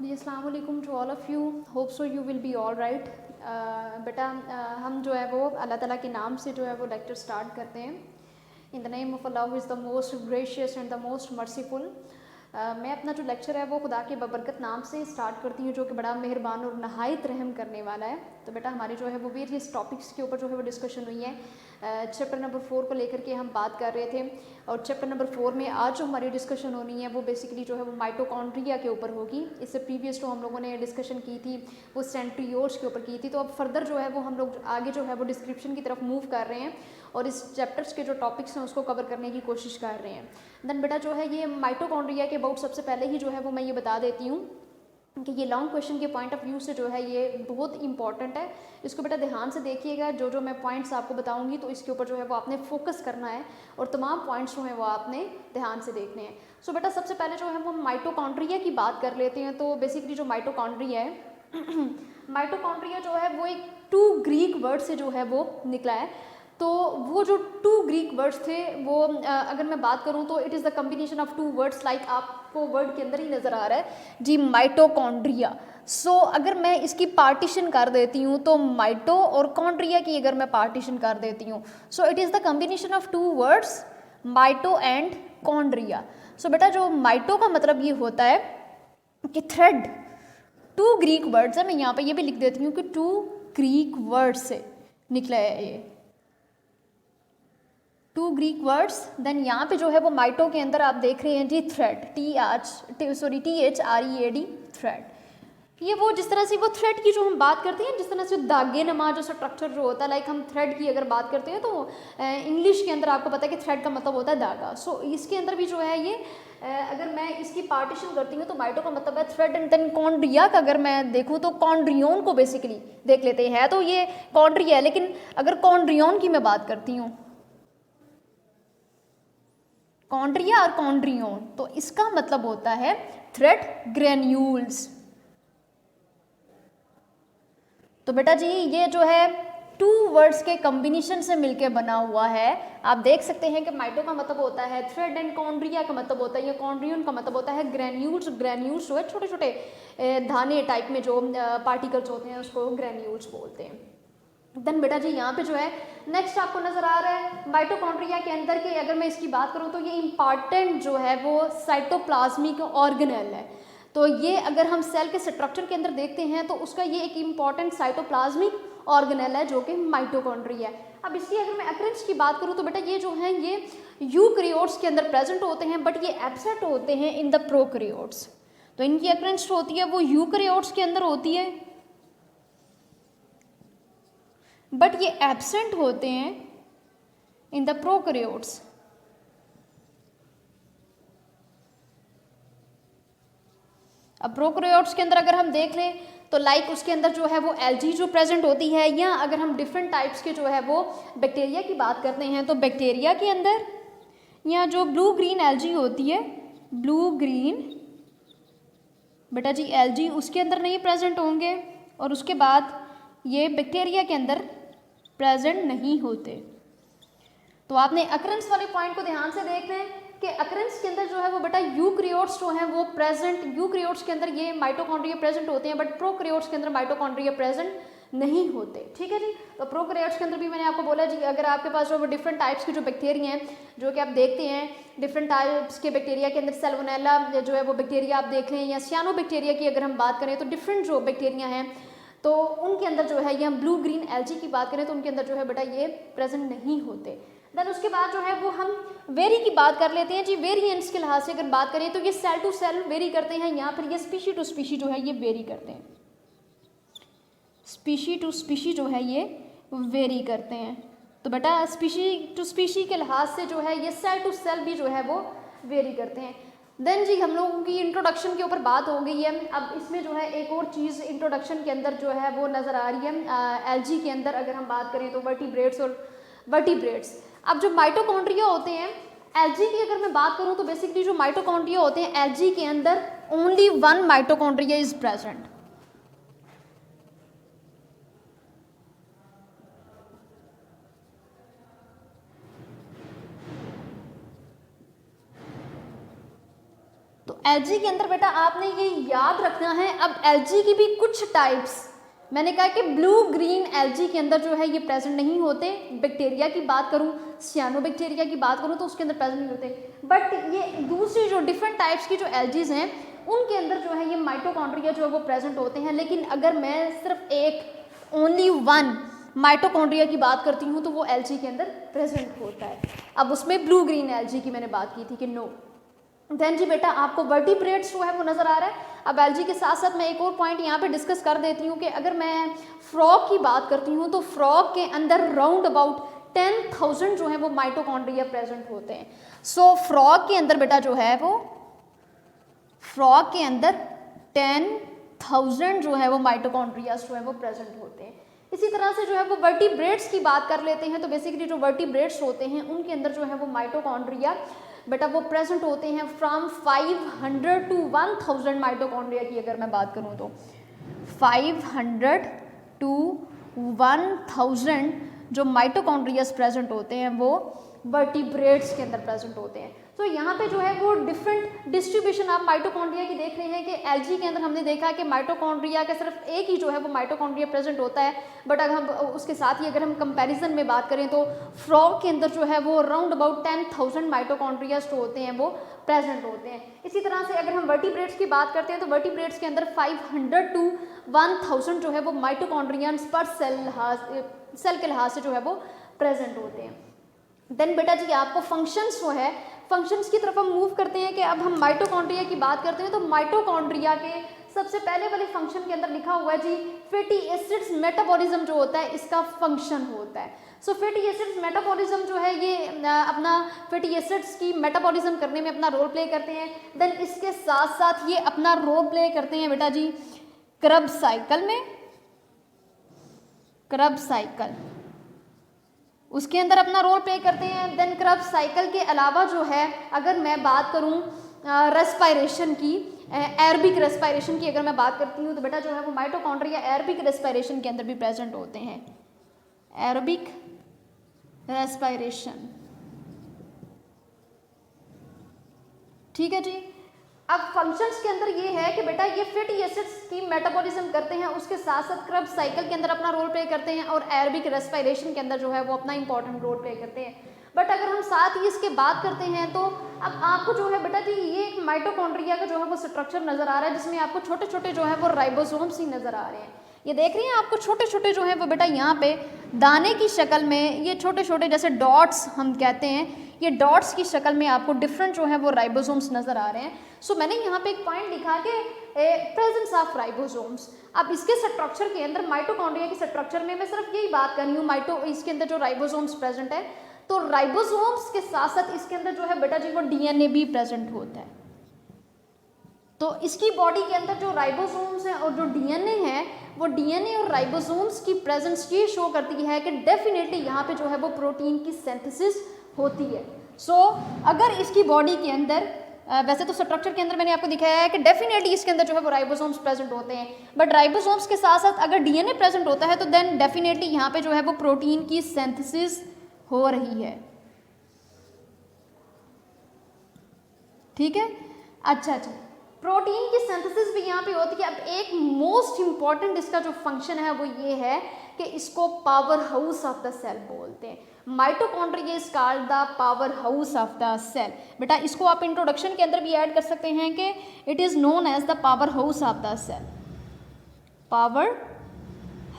जी अस्सलाम वालेकुम to all of you, hope so you will be all right. बेटा हम जो है वो अल्लाह ताला के नाम से जो है वो लेक्चर स्टार्ट करते हैं। In the name of Allah who is the most gracious and the most merciful. मैं अपना जो लेक्चर है वो खुदा के बबरकत नाम से स्टार्ट करती हूँ, जो कि बड़ा मेहरबान और नहायत रहम करने वाला है। तो बेटा हमारे जो है वो वेरियस टॉपिक्स के ऊपर जो है वो डिस्कशन हुई है। चैप्टर नंबर 4 को लेकर के हम बात कर रहे थे, और चैप्टर नंबर 4 में आज जो हमारी डिस्कशन होनी है वो बेसिकली जो है वो माइटोकॉन्ड्रिया के ऊपर होगी। इससे प्रीवियस जो हम लोगों ने डिस्कशन की थी वो सेंट्रियोल्स के ऊपर की थी। तो अब फर्दर जो है वो हम लोग आगे जो है वो डिस्क्रिप्शन की तरफ मूव कर रहे हैं और इस चैप्टर्स के जो टॉपिक्स हैं उसको कवर करने की कोशिश कर रहे हैं। देन बेटा जो है ये माइटोकॉन्ड्रिया के अबाउट सबसे पहले ही जो है वो मैं ये बता देती हूँ कि ये लॉन्ग क्वेश्चन के पॉइंट ऑफ व्यू से जो है ये बहुत इंपॉर्टेंट है। इसको बेटा ध्यान से देखिएगा, जो जो मैं पॉइंट्स आपको बताऊंगी तो इसके ऊपर जो है वो आपने फोकस करना है और तमाम पॉइंट्स जो हैं वो आपने ध्यान से देखने हैं। सो बेटा सबसे पहले जो है वो माइटोकॉन्ड्रिया की बात कर लेते हैं। तो बेसिकली जो माइटोकॉन्ड्रिया है माइटोकॉन्ड्रिया जो है वो एक 2 ग्रीक वर्ड से जो है वो निकला है। तो वो जो 2 ग्रीक वर्ड्स थे वो अगर मैं बात करूं तो it is the combination of 2 words, like आपको वर्ड के अंदर ही नज़र आ रहा है जी, माइटोकॉन्ड्रिया। सो अगर मैं इसकी पार्टीशन कर देती हूँ तो माइटो और कॉन्ड्रिया की अगर मैं पार्टीशन कर देती हूँ, so it is the combination of 2 words mito and chondria. So बेटा जो माइटो का मतलब ये होता है कि थ्रेड। 2 ग्रीक वर्ड्स है, मैं यहाँ पे ये भी लिख देती हूँ कि 2 ग्रीक वर्ड से निकला है ये, 2 ग्रीक वर्ड्स। देन यहाँ पे जो है वो माइटो के अंदर आप देख रहे हैं जी थ्रेड, THREAD, थ्रेड। ये वो जिस तरह से वो थ्रेड की जो हम बात करते हैं, जिस तरह से धागे नमा जो स्ट्रक्चर जो होता है, लाइक हम थ्रेड की अगर बात करते हैं तो इंग्लिश के अंदर आपको पता है कि थ्रेड का मतलब होता है धागा। सो इसके अंदर भी जो है ये अगर मैं इसकी पार्टीशन करती हूँ तो माइटो का मतलब है थ्रेड, एंड देन कॉन्ड्रिया का अगर मैं देखूँ तो कॉन्ड्रियोन को बेसिकली देख लेते हैं। तो ये कॉन्ड्रिया है, लेकिन अगर कॉन्ड्रियोन की मैं बात करती हूँ, कॉन्ड्रिया और कॉन्ड्रियोन, तो इसका मतलब होता है थ्रेड ग्रेन्यूल्स। तो बेटा जी ये जो है 2 वर्ड्स के कॉम्बिनेशन से मिलके बना हुआ है। आप देख सकते हैं कि माइटो का मतलब होता है थ्रेड, एंड कॉन्ड्रिया का मतलब होता है, या कॉन्ड्रियन का मतलब होता है ग्रेन्यूल्स। ग्रेन्यूल्स जो है छोटे छोटे दाने टाइप में जो पार्टिकल्स होते हैं उसको ग्रेन्यूल्स बोलते हैं। देन बेटा जी यहाँ पे जो है नेक्स्ट आपको नजर आ रहा है माइटोकॉन्ड्रिया के अंदर के, अगर मैं इसकी बात करूँ तो ये इंपॉर्टेंट जो है वो साइटोप्लाज्मिक ऑर्गेनेल है। तो ये अगर हम सेल के स्ट्रक्चर के अंदर देखते हैं तो उसका ये एक इंपॉर्टेंट साइटोप्लाज्मिक ऑर्गेनेल है जो कि माइटोकॉन्ड्रिया है। अब इसकी अगर मैं अक्रेंस की बात करूँ तो बेटा ये जो है ये यूकैरियोट्स के अंदर प्रेजेंट होते हैं, बट ये एब्सेंट होते हैं इन द प्रोकैरियोट्स। तो इनकी अक्रेंस होती है वो यूकैरियोट्स के अंदर होती है, बट ये एब्सेंट होते हैं इन द प्रोकैरियोट्स। अब प्रोकैरियोट्स के अंदर अगर हम देख लें तो लाइक उसके अंदर जो है वो एल्गी जो प्रेजेंट होती है, या अगर हम डिफरेंट टाइप्स के जो है वो बैक्टीरिया की बात करते हैं तो बैक्टीरिया के अंदर या जो ब्लू ग्रीन एल्गी होती है, ब्लू ग्रीन बेटा जी एल्गी उसके अंदर नहीं प्रेजेंट होंगे, और उसके बाद ये बैक्टीरिया के अंदर प्रेजेंट नहीं होते। तो आपने अकरेंस वाले पॉइंट को ध्यान से देखना है कि अकरेंस के अंदर जो है वो बेटा यूकैरियोट्स जो हैं वो प्रेजेंट, यूकैरियोट्स के अंदर ये माइटोकॉन्ड्रिया प्रेजेंट होते हैं, बट प्रोकैरियोट्स के अंदर माइटोकॉन्ड्रिया प्रेजेंट नहीं होते। ठीक है जी। तो प्रोकैरियोट्स के अंदर भी मैंने आपको बोला जी, अगर आपके पास जो डिफरेंट टाइप्स के जो बैक्टीरिया हैं जो कि आप देखते हैं, डिफरेंट टाइप्स के बैक्टीरिया के अंदर सैल्मोनेला जो है वो बैक्टीरिया आप देख लें, या सियानोबैक्टीरिया की अगर हम बात करें तो डिफरेंट जो बैक्टीरिया हैं तो उनके अंदर जो है ये हम ब्लू ग्रीन एल्गी की बात करें तो उनके अंदर जो है बेटा ये प्रेजेंट नहीं होते। देन उसके बाद जो है वो हम वेरी की बात कर लेते हैं जी। वेरिएंट्स के लिहाज से अगर बात करें तो ये सेल टू सेल वेरी करते हैं, यहाँ पर ये स्पीशी टू स्पीशी जो है ये वेरी करते हैं, स्पीशी टू स्पीशी जो है ये वेरी करते हैं। तो बेटा स्पीशी टू स्पीशी के लिहाज से जो है ये सेल टू सेल भी जो है वो वेरी करते हैं। देन जी हम लोगों की इंट्रोडक्शन के ऊपर बात हो गई है। अब इसमें जो है एक और चीज़ इंट्रोडक्शन के अंदर जो है वो नज़र आ रही है एल्गी के अंदर, अगर हम बात करें तो वर्टिब्रेट्स और वर्टिब्रेट्स। अब जो माइटोकॉन्ड्रिया होते हैं एल्गी की अगर मैं बात करूं तो बेसिकली जो माइटोकॉन्ड्रिया होते हैं एल्गी के अंदर ओनली 1 माइटोकॉन्ड्रिया इज प्रेजेंट। तो एलजी के अंदर बेटा आपने ये याद रखना है। अब एलजी की भी कुछ टाइप्स, मैंने कहा कि ब्लू ग्रीन एलजी के अंदर जो है ये प्रेजेंट नहीं होते। बैक्टीरिया की बात करूं, सियानोबैक्टीरिया की बात करूं तो उसके अंदर प्रेजेंट नहीं होते। बट ये दूसरी जो डिफरेंट टाइप्स की जो एलजीज हैं उनके अंदर जो है ये माइटोकॉन्ड्रिया जो है वो प्रेजेंट होते हैं। लेकिन अगर मैं सिर्फ एक ओनली वन माइटोकॉन्ड्रिया की बात करती हूँ तो वो एलजी के अंदर प्रेजेंट होता है। अब उसमें ब्लू ग्रीन एलजी की मैंने बात की थी कि नो। देन जी बेटा आपको वर्टिब्रेट्स जो है वो नज़र आ रहा है। अब एलजी के साथ साथ मैं एक और पॉइंट यहाँ पे डिस्कस कर देती हूँ कि अगर मैं फ्रॉग की बात करती हूँ तो फ्रॉग के अंदर राउंड अबाउट 10,000 जो है वो माइटोकॉन्ड्रिया प्रेजेंट होते हैं। सो फ्रॉग के अंदर बेटा जो है वो फ्रॉग के अंदर 10,000 जो है वो माइटोकॉन्ड्रिया जो है वो प्रेजेंट होते हैं। इसी तरह से जो है वो वर्टिब्रेट्स की बात कर लेते हैं तो बेसिकली जो वर्टिब्रेट्स होते हैं उनके अंदर जो है वो माइटोकॉन्ड्रिया बेटा वो प्रेजेंट होते हैं फ्रॉम 500 टू 1000 माइटोकॉन्ड्रिया की अगर मैं बात करूं तो 500 टू 1000 जो माइटोकॉन्ड्रियास प्रेजेंट होते हैं वो वर्टिब्रेट्स के अंदर प्रेजेंट होते हैं। तो यहाँ पे जो है वो डिफरेंट डिस्ट्रीब्यूशन आप माइटोकॉन्ड्रिया की देख रहे हैं कि एलजी के अंदर हमने देखा कि माइटोकॉन्ड्रिया का सिर्फ एक ही जो है वो माइटोकॉन्ड्रिया प्रेजेंट होता है। बट अगर हम उसके साथ ही अगर हम कंपैरिजन में बात करें तो फ्रॉग के अंदर जो है वो अराउंड अबाउट 10,000 माइटोकॉन्ड्रिया जो होते हैं वो प्रेजेंट होते हैं। इसी तरह से अगर हम वर्टिब्रेट्स की बात करते हैं तो वर्टिब्रेट्स के अंदर 500 टू 1000 जो है वो माइटोकॉन्ड्रियंस पर सेल के लिहाज से जो है वो प्रेजेंट होते हैं। देन बेटा जी आपको फंक्शंस जो है फंक्शंस की तरफ हम मूव करते हैं कि अब हम माइटोकॉन्ड्रिया की बात करते हैं तो माइटोकॉन्ड्रिया के सबसे पहले वाले फंक्शन के अंदर लिखा हुआ है जी फैटी एसिड्स मेटाबॉलिज्म जो होता है इसका फंक्शन होता है। सो फैटी एसिड्स मेटाबॉलिज्म जो है ये अपना फैटी एसिड्स की मेटाबॉलिज्म करने में अपना रोल प्ले करते हैं। देन इसके साथ साथ ये अपना रोल प्ले करते हैं बेटा जी क्रब साइकिल में, क्रब साइकिल उसके अंदर अपना रोल प्ले करते हैं। देन क्रब साइकिल के अलावा जो है अगर मैं बात करूं रेस्पायरेशन की, एरोबिक रेस्पायरेशन की अगर मैं बात करती हूँ तो बेटा जो है वो माइटोकॉन्ड्रिया एरोबिक रेस्पायरेशन के अंदर भी प्रेजेंट होते हैं। एरोबिक रेस्पायरेशन, ठीक है जी। अब फंक्शंस के अंदर ये है कि बेटा ये फैटी एसिड्स की मेटाबॉलिज्म करते हैं, उसके साथ साथ क्रब साइकिल के अंदर अपना रोल प्ले करते हैं और एरोबिक रेस्पायरेशन के अंदर जो है वो अपना इंपॉर्टेंट रोल प्ले करते हैं। बट अगर हम साथ ही इसके बात करते हैं तो अब आपको जो है बेटा जी ये एक माइटोकॉन्ड्रिया का जो है वो स्ट्रक्चर नजर आ रहा है जिसमें आपको छोटे छोटे जो है वो राइबोसोम्स ही नजर आ रहे हैं। ये देख रही हैं आपको छोटे छोटे जो है वो बेटा यहाँ पे दाने की शक्ल में ये छोटे छोटे जैसे डॉट्स हम कहते हैं, ये डॉट्स की शक्ल में आपको डिफरेंट जो है वो राइबोसोम्स नजर आ रहे हैं। सो मैंने यहाँ पे एक पॉइंट लिखा कि प्रेजेंस ऑफ राइबोसोम्स। अब इसके स्ट्रक्चर के अंदर माइटोकॉन्ड्रिया के स्ट्रक्चर में मैं सिर्फ यही बात कर रही हूँ इसके अंदर जो राइबोसोम्स प्रेजेंट है तो राइबोसोम्स के साथ साथ इसके अंदर जो है बेटा जी वो डीएनए भी प्रेजेंट होता है। तो इसकी बॉडी के अंदर जो राइबोसोम्स हैं और जो डीएनए है वो डीएनए और राइबोसोम्स की प्रेजेंस ये शो करती है कि डेफिनेटली यहाँ पे जो है वो प्रोटीन की सिंथेसिस होती है। सो अगर इसकी बॉडी के अंदर वैसे तो स्ट्रक्चर के अंदर मैंने आपको दिखाया है कि डेफिनेटली इसके अंदर जो है वो राइबोसोम्स प्रेजेंट होते हैं, बट राइबोसोम्स के साथ साथ अगर डीएनए प्रेजेंट होता है तो देन डेफिनेटली यहाँ पे जो है वो प्रोटीन की सिंथेसिस हो रही है। ठीक है, अच्छा, प्रोटीन की सिंथेसिस भी यहाँ पे होती है। अब एक मोस्ट इंपॉर्टेंट इसका जो फंक्शन है वो ये है कि इसको power house of the cell बोलते हैं। Mitochondria is called the power house of the cell. बेटा इसको आप इंट्रोडक्शन के अंदर भी ऐड कर सकते हैं कि it is known as the power house of the cell, power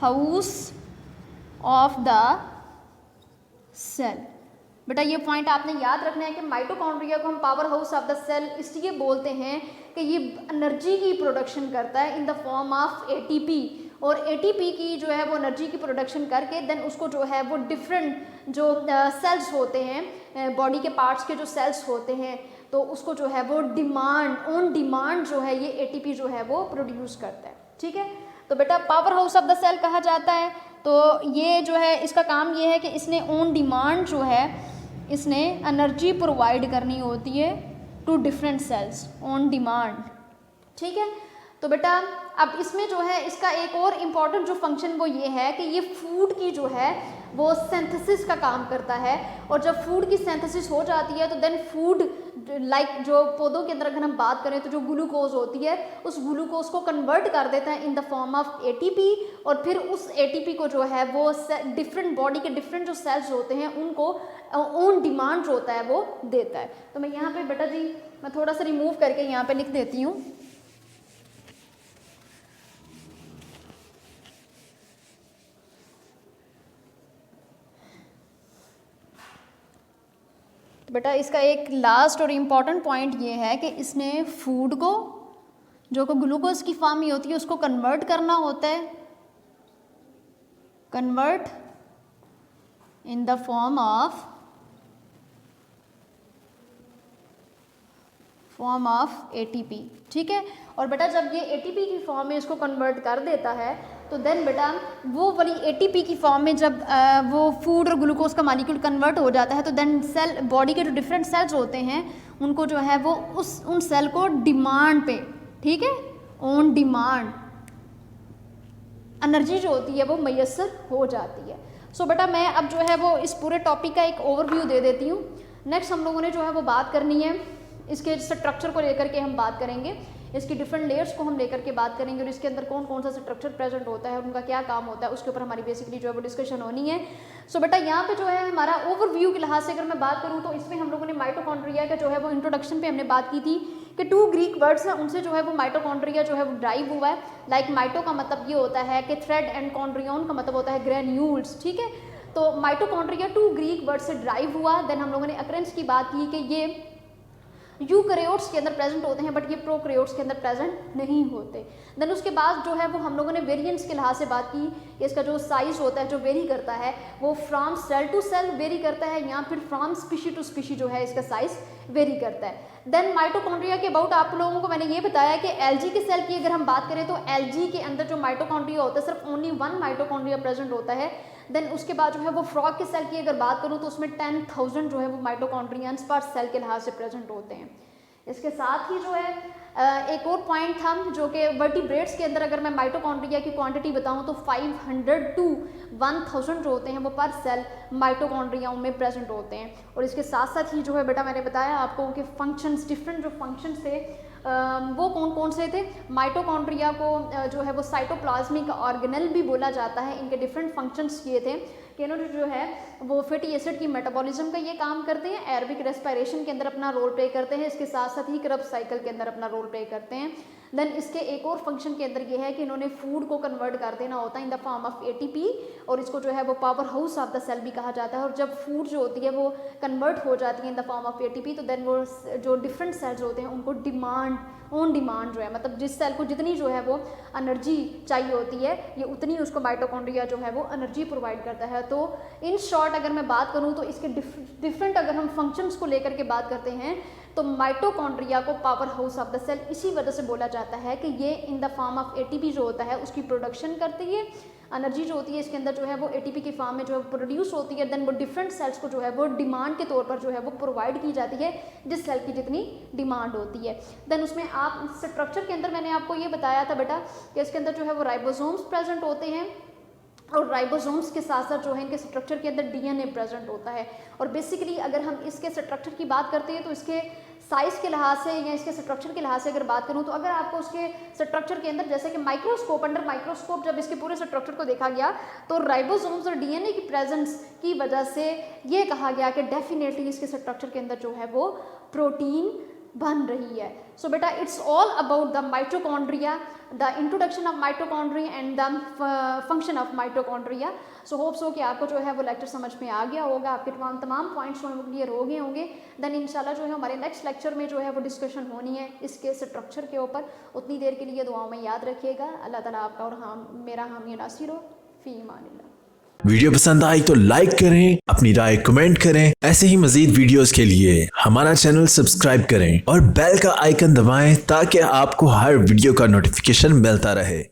house of the cell. बेटा ये पॉइंट आपने याद रखना है कि माइटोकॉन्ड्रिया को हम power house of the cell इसलिए बोलते हैं कि ये एनर्जी की प्रोडक्शन करता है in the form of ATP, और एटीपी की जो है वो एनर्जी की प्रोडक्शन करके देन उसको जो है वो डिफरेंट जो सेल्स होते हैं बॉडी के पार्ट्स के जो सेल्स होते हैं तो उसको जो है वो ऑन डिमांड जो है ये एटीपी जो है वो प्रोड्यूस करता है। ठीक है, तो बेटा power house of the cell कहा जाता है। तो ये जो है इसका काम ये है कि इसने ऑन डिमांड जो है इसने एनर्जी प्रोवाइड करनी होती है to different cells on demand. ठीक है, तो बेटा अब इसमें जो है इसका एक और इम्पॉर्टेंट जो फंक्शन वो ये है कि ये फूड की जो है वो सिंथेसिस का काम करता है, और जब फूड की सिंथेसिस हो जाती है तो देन फूड लाइक जो पौधों के अंदर अगर हम बात करें तो जो ग्लूकोज होती है उस ग्लूकोज को कन्वर्ट कर देता है in the form of ATP, और फिर उस एटीपी को जो है वो डिफरेंट बॉडी के डिफरेंट जो सेल्स होते हैं उनको ऑन डिमांड जो होता है वो देता है। तो मैं यहाँ पे बेटा जी मैं थोड़ा सा रिमूव करके यहाँ पे लिख देती हूँ। तो बेटा इसका एक लास्ट और इम्पॉर्टेंट पॉइंट ये है कि इसने फूड को जो को ग्लूकोज की फॉर्म में होती है उसको कन्वर्ट करना होता है, convert in the form of ATP, ठीक है। और बेटा जब ये एटीपी की फॉर्म में इसको कन्वर्ट कर देता है तो देन बेटा वो वाली एटीपी की फॉर्म में जब वो फूड और ग्लूकोज का मॉलिक्यूल कन्वर्ट हो जाता है तो देन सेल बॉडी के जो डिफरेंट सेल्स होते हैं उनको जो है वो उन सेल को डिमांड पे, ठीक है, ऑन डिमांड एनर्जी जो होती है वो मैसर हो जाती है। सो बेटा मैं अब जो है वो इस पूरे टॉपिक का एक ओवरव्यू दे देती हूँ। नेक्स्ट हम लोगों ने जो है वो बात करनी है इसके स्ट्रक्चर को लेकर के हम बात करेंगे, इसकी डिफरेंट लेयर्स को हम लेकर के बात करेंगे और इसके अंदर कौन कौन सा स्ट्रक्चर प्रेजेंट होता है, उनका क्या काम होता है, उसके ऊपर हमारी बेसिकली जो है वो डिस्कशन होनी है। सो बेटा यहाँ पे जो है हमारा ओवरव्यू के लिहाज से अगर मैं बात करूँ तो इसमें हम लोगों ने माइटोकॉन्ड्रिया का जो है वो इंट्रोडक्शन पे हमने बात की थी कि 2 ग्रीक वर्ड्स हैं उनसे जो है वो माइटोकॉन्ड्रिया जो है वो ड्राइव हुआ है। लाइक माइटो का मतलब ये होता है कि थ्रेड एंड कॉन्ड्रियन का मतलब होता है ग्रेन्यूल्स, ठीक है। तो माइटोकॉन्ड्रिया 2 ग्रीक वर्ड से ड्राइव हुआ। देन हम लोगों ने अकरेंस की बात की कि ये यूकैरियोट्स के अंदर प्रेजेंट होते हैं बट ये प्रोकैरियोट्स के अंदर प्रेजेंट नहीं होते। देन उसके बाद जो है वो हम लोगों ने वेरिएंट्स के लिहाज से बात की कि इसका जो साइज होता है जो वेरी करता है वो from cell to cell vary करता है या फिर फ्रॉम स्पीशी टू स्पीशी जो है इसका साइज वेरी करता है। देन माइटोकॉन्ड्रिया के अबाउट आप लोगों को मैंने ये बताया कि एलजी के सेल की अगर हम बात करें तो एलजी के अंदर जो माइटोकॉन्ड्रिया होता है सिर्फ ओनली 1 माइटोकॉन्ड्रिया प्रेजेंट होता है। देन उसके बाद जो है वो फ्रॉग के सेल की अगर बात करूँ तो उसमें 10,000 जो है वो माइटोकॉन्ड्रियंस पर सेल के लिहाज से प्रेजेंट होते हैं। इसके साथ ही जो है एक और पॉइंट था जो कि वर्टिब्रेट्स के अंदर अगर मैं माइटोकॉन्ड्रिया की क्वांटिटी बताऊं तो 500 टू 1000 जो होते हैं वो पर सेल माइटोकॉन्ड्रियाओं में प्रेजेंट होते हैं। और इसके साथ साथ ही जो है बेटा मैंने बताया आपको कि फंक्शंस डिफरेंट जो फंक्शंस थे वो कौन कौन से थे। माइटोकॉन्ड्रिया को जो है वो साइटोप्लाज्मिक ऑर्गेनेल भी बोला जाता है। इनके डिफरेंट फंक्शंस किए थे कि इन्होंने जो है वो फैटी एसिड की मेटाबॉलिज्म का ये काम करते हैं, एरोबिक रेस्पिरेशन के अंदर अपना रोल प्ले करते हैं, इसके साथ साथ ही क्रब साइकिल के अंदर अपना रोल प्ले करते हैं। देन इसके एक और फंक्शन के अंदर ये है कि इन्होंने फूड को कन्वर्ट कर देना होता है in the form of ATP, और इसको जो है वो power house of the cell भी कहा जाता है। और जब फूड जो होती है वो कन्वर्ट हो जाती है in the form of ATP तो देन वो जो डिफरेंट सेल्स होते हैं उनको डिमांड ऑन डिमांड जो है मतलब जिस सेल को जितनी जो है वो एनर्जी चाहिए होती है ये उतनी उसको माइटोकॉन्ड्रिया जो है वो एनर्जी प्रोवाइड करता है। तो इन शॉर्ट अगर मैं बात करूँ तो इसके डिफरेंट अगर हम फंक्शंस को लेकर के बात करते हैं तो माइटोकॉन्ड्रिया को power house of the cell इसी वजह से बोला जाता है कि ये in the form of ATP जो होता है उसकी प्रोडक्शन करती है। एनर्जी जो होती है इसके अंदर जो है वो एटीपी की फॉर्म में जो है प्रोड्यूस होती है। देन वो डिफरेंट सेल्स को जो है वो डिमांड के तौर पर जो है वो प्रोवाइड की जाती है जिस सेल की जितनी डिमांड होती है। देन उसमें आप स्ट्रक्चर के अंदर मैंने आपको ये बताया था बेटा कि इसके अंदर जो है वो राइबोसोम्स प्रेजेंट होते हैं और राइबोसोम्स के साथ साथ जो है इनके स्ट्रक्चर के अंदर डीएनए प्रेजेंट होता है। और बेसिकली अगर हम इसके स्ट्रक्चर की बात करते हैं तो इसके साइज़ के लिहाज से या इसके स्ट्रक्चर के लिहाज से अगर बात करूं तो अगर आपको उसके स्ट्रक्चर के अंदर जैसे कि माइक्रोस्कोप अंडर माइक्रोस्कोप जब इसके पूरे स्ट्रक्चर को देखा गया तो राइबोसोम्स और डीएनए की प्रेजेंस की वजह से ये कहा गया कि डेफिनेटली इसके स्ट्रक्चर के अंदर जो है वो प्रोटीन बन रही है। सो बेटा it's all about the mitochondria, the introduction of mitochondria and the function of mitochondria. So hopes हो कि आपको जो है वो लेक्चर समझ में आ गया होगा, आपके तमाम पॉइंट्स जो है वो क्लियर हो गए होंगे। देन इंशाल्लाह जो है हमारे नेक्स्ट लेक्चर में जो है वो डिस्कशन होनी है इसके स्ट्रक्चर के ऊपर। उतनी देर के लिए दुआओं में याद रखिएगा। अल्लाह ताला आपका और मेरा हामी नासिर हो। फी ईमानिल्लाह। वीडियो पसंद आई तो लाइक करें, अपनी राय कमेंट करें। ऐसे ही मजीद वीडियोस के लिए हमारा चैनल सब्सक्राइब करें और बेल का आइकन दबाएं ताकि आपको हर वीडियो का नोटिफिकेशन मिलता रहे।